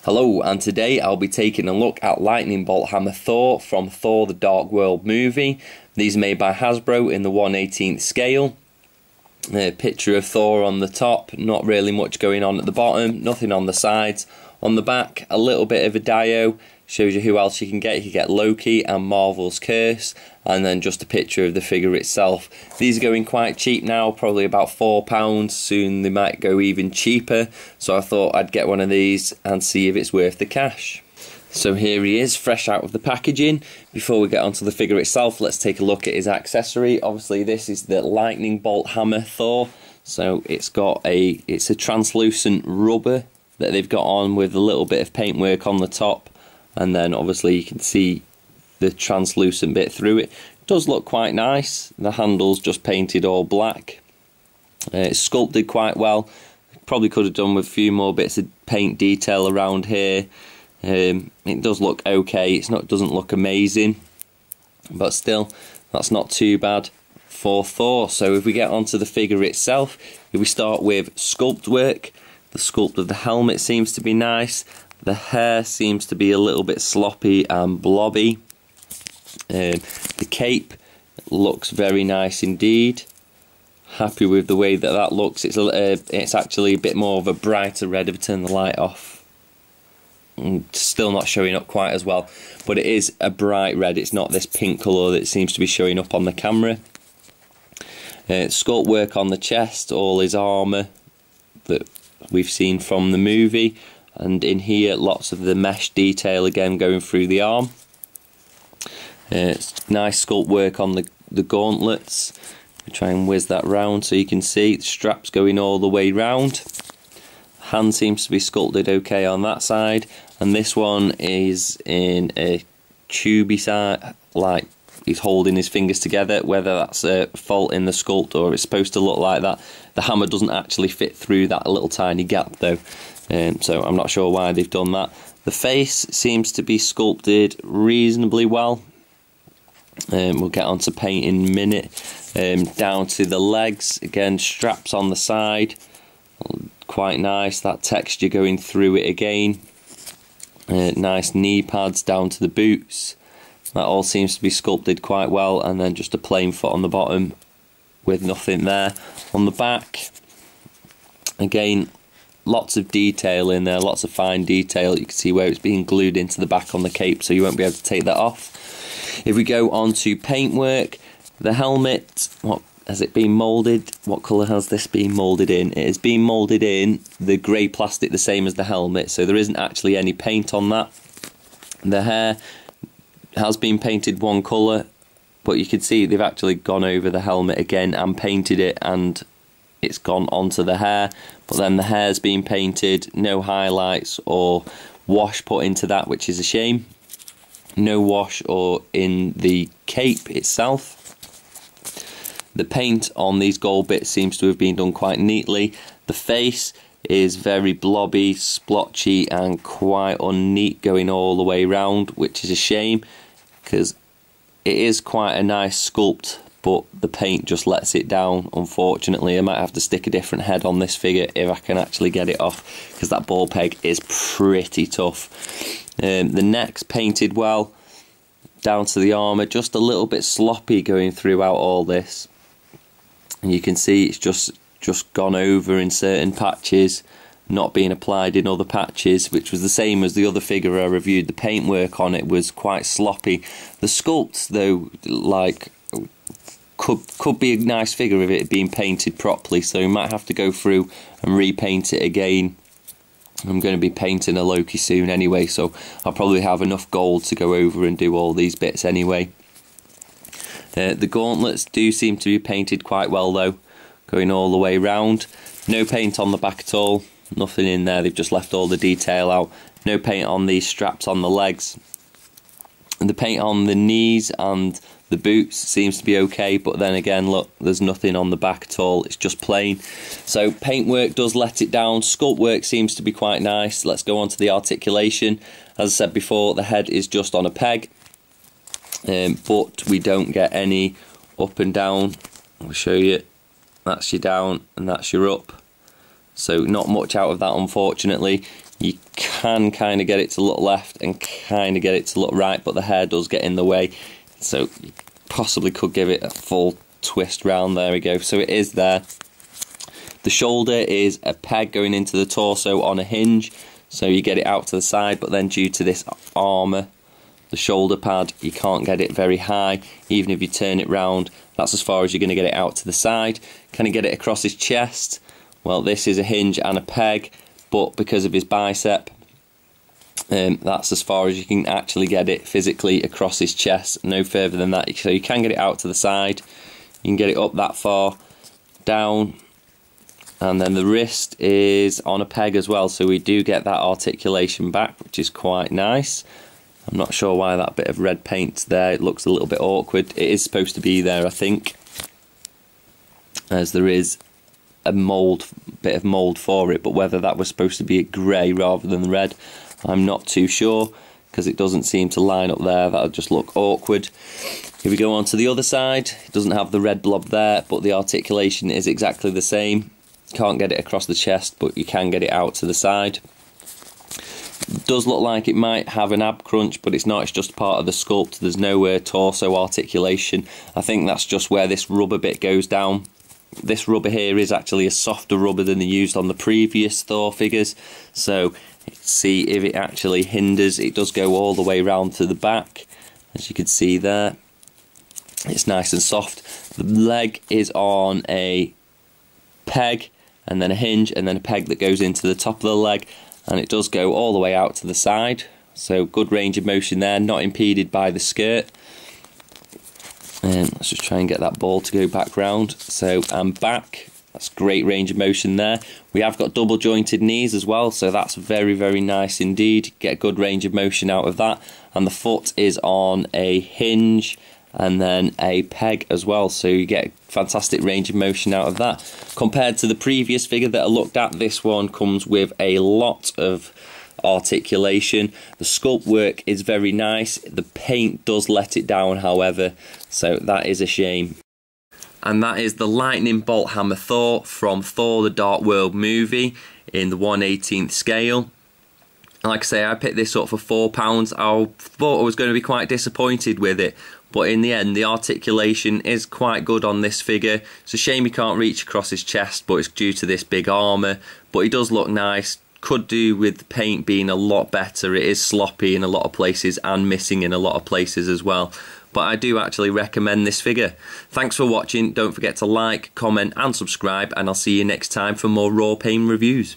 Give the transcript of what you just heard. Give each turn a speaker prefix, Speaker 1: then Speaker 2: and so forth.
Speaker 1: Hello, and today I'll be taking a look at Lightning Bolt Hammer Thor from Thor the Dark World movie. These are made by Hasbro in the 1/18th scale. A picture of Thor on the top, not really much going on at the bottom, nothing on the sides. On the back, a little bit of a dio, shows you who else you can get. You can get Loki and Marvel's Curse, and then just a picture of the figure itself. These are going quite cheap now, probably about £4. Soon they might go even cheaper, so I thought I'd get one of these and see if it's worth the cash. So here he is, fresh out of the packaging. Before we get onto the figure itself, let's take a look at his accessory. Obviously this is the Lightning Bolt Hammer Thor, so it's a translucent rubber that they've got on with a little bit of paintwork on the top, and then obviously you can see the translucent bit through it. It does look quite nice. The handle's just painted all black. It's sculpted quite well. Probably could have done with a few more bits of paint detail around here. It does look okay. Doesn't look amazing, but still, that's not too bad for Thor. So if we get onto the figure itself, if we start with sculpt work, the sculpt of the helmet seems to be nice. The hair seems to be a little bit sloppy and blobby. The cape looks very nice indeed. Happy with the way that looks. It's actually a bit more of a brighter red if I turn the light off. Still not showing up quite as well, but it is a bright red. It's not this pink colour that seems to be showing up on the camera. Sculpt work on the chest, all his armour that we've seen from the movie, and in here lots of the mesh detail again going through the arm. Nice sculpt work on the gauntlets. We try and whiz that round so you can see the straps going all the way round. Hand seems to be sculpted okay on that side, and this one is in a tubey side, like he's holding his fingers together. Whether that's a fault in the sculpt or it's supposed to look like that. The hammer doesn't actually fit through that little tiny gap though, so I'm not sure why they've done that. The face seems to be sculpted reasonably well. We'll get onto paint in a minute. Down to the legs, again straps on the side, quite nice, that texture going through it again. Nice knee pads down to the boots. That all seems to be sculpted quite well, and then just a plain foot on the bottom with nothing there. On the back, again, lots of detail in there, lots of fine detail. You can see where it's being glued into the back on the cape, so you won't be able to take that off. If we go on to paintwork, the helmet, what has it been moulded? What colour has this been moulded in? It has been moulded in the grey plastic, the same as the helmet, so there isn't actually any paint on that. The hair has been painted one colour, but you can see they've actually gone over the helmet again and painted it, and it's gone onto the hair, but then the hair's been painted, no highlights or wash put into that, which is a shame. No wash or in the cape itself. The paint on these gold bits seems to have been done quite neatly. The face is very blobby, splotchy and quite unneat going all the way round, which is a shame because it is quite a nice sculpt, but the paint just lets it down, unfortunately. I might have to stick a different head on this figure if I can actually get it off, because that ball peg is pretty tough. The neck's painted well, down to the armour, just a little bit sloppy going throughout all this. And you can see it's just gone over in certain patches, not being applied in other patches, which was the same as the other figure I reviewed. The paintwork on it was quite sloppy. The sculpt though, like, could be a nice figure if it had been painted properly, so you might have to go through and repaint it again. I'm going to be painting a Loki soon anyway, so I'll probably have enough gold to go over and do all these bits anyway. The gauntlets do seem to be painted quite well though, going all the way round. No paint on the back at all, nothing in there, they've just left all the detail out. No paint on these straps on the legs. And the paint on the knees and the boots seems to be okay, but then again, look, there's nothing on the back at all, it's just plain. So paintwork does let it down. Sculpt work seems to be quite nice. Let's go on to the articulation. As I said before, the head is just on a peg, but we don't get any up and down. I'll show you. That's your down and that's your up. So not much out of that, unfortunately. You can kind of get it to look left and kind of get it to look right, but the hair does get in the way, so you possibly could give it a full twist round. There we go, so it is there. The shoulder is a peg going into the torso on a hinge, so you get it out to the side, but then due to this armour, the shoulder pad, you can't get it very high. Even if you turn it round, that's as far as you're going to get it out to the side. Can you get it across his chest? Well, this is a hinge and a peg, but because of his bicep, that's as far as you can actually get it physically across his chest, no further than that. So you can get it out to the side, you can get it up that far, down, and then the wrist is on a peg as well, so we do get that articulation back, which is quite nice. I'm not sure why that bit of red paint's there, it looks a little bit awkward. It is supposed to be there, I think, as there is a bit of mould for it, but whether that was supposed to be a grey rather than red, I'm not too sure, because it doesn't seem to line up there. That'll just look awkward. If we go on to the other side, it doesn't have the red blob there, but the articulation is exactly the same. Can't get it across the chest, but you can get it out to the side. It does look like it might have an ab crunch, but it's not, it's just part of the sculpt. There's no torso articulation. I think that's just where this rubber bit goes down. This rubber here is actually a softer rubber than they used on the previous Thor figures, so see if it actually hinders. It does go all the way round to the back, as you can see there. It's nice and soft. The leg is on a peg, and then a hinge, and then a peg that goes into the top of the leg, and it does go all the way out to the side, so good range of motion there, not impeded by the skirt. Let's just try and get that ball to go back round. So I'm back. That's great range of motion there. We have got double jointed knees as well, so that's very, very nice indeed. Get good range of motion out of that. And the foot is on a hinge and then a peg as well, so you get fantastic range of motion out of that. Compared to the previous figure that I looked at, this one comes with a lot of articulation. The sculpt work is very nice. The paint does let it down, however, so that is a shame. And that is the Lightning Bolt Hammer Thor from Thor the Dark World movie in the 1/18th scale. Like I say, I picked this up for £4. I thought I was going to be quite disappointed with it, but in the end the articulation is quite good on this figure. It's a shame he can't reach across his chest, but it's due to this big armour, but he does look nice. Could do with the paint being a lot better. It is sloppy in a lot of places and missing in a lot of places as well, but I do actually recommend this figure. Thanks for watching. Don't forget to like, comment and subscribe, and I'll see you next time for more Rawpain reviews.